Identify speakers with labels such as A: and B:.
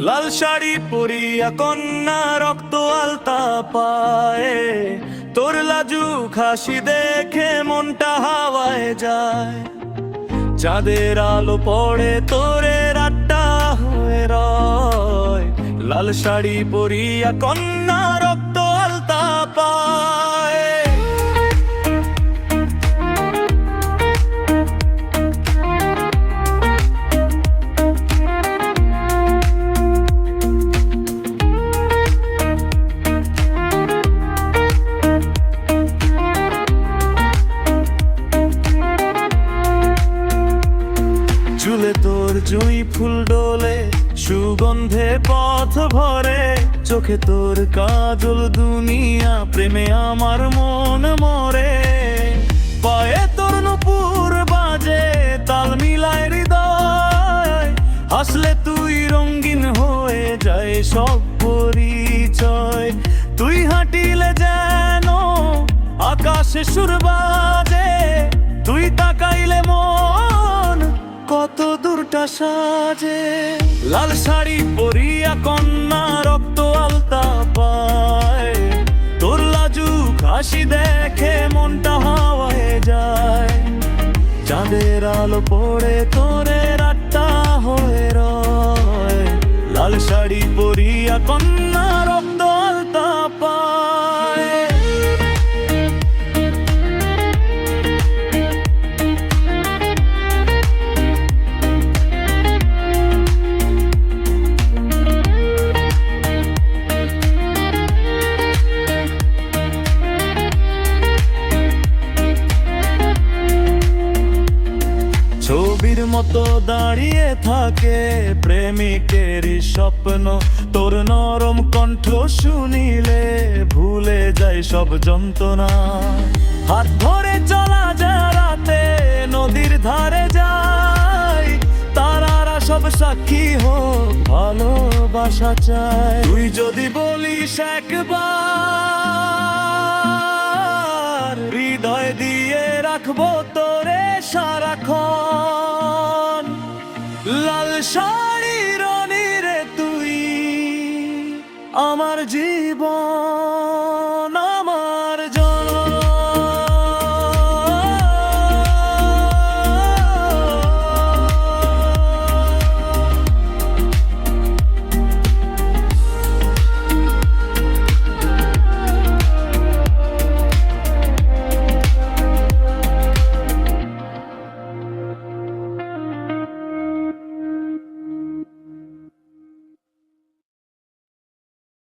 A: লাল শাড়ি পরিয়া কন্যা রক্ত আলতা পায়ে, তোর লাজুক হাসি দেখে মনটা হাওয়ায় যায়। চাঁদের আলো পড়ে তোরে রাতটা হয়ে রয়, লাল শাড়ি পরিয়া কন্যা রক্ত আলতা পায়ে। চুলে তোর জুঁই ফুল ডোলে, সুগন্ধে পথ ভরে, চোখে তোর কাজল দুনিয়া, প্রেমে আমার মন মরে। পায়ে তোর নূপুর বাজে, তাল মিলায় হৃদয়, হাসলে তুই রঙিন হয়ে যায় সব পরিচয়। তুই হাঁটিলে যেন আকাশে সুর বাজে, তুই তাকাইলে মন কত দূরটা সাজে। লাল শাড়ি পরিয়া কন্যা রক্ত আলতা পায়, তোর লাজুক হাসি দেখে মনটা হাওয়ায় যায়। চাঁদের আলো পড়ে তোরে রাতটা হয়ে রয়, লাল শাড়ি পরিয়া কন্যা রক্ত আলতা পায়। ছবির মতো দাঁড়িয়ে থাকে প্রেমিকের স্বপ্ন, তোর নরম কণ্ঠ শুনিলে ভুলে যায় সব যন্ত্রণা। হাত ধরে চলা যায় রাতে, নদীর ধারে যায়, তারারা সব সাক্ষী হোক ভালোবাসা চায়। তুই যদি বলিস একবার, হৃদয় দিয়ে রাখবো তোরে সারাক্ষণ। লাল শাড়ির রে তুই আমার জীবন।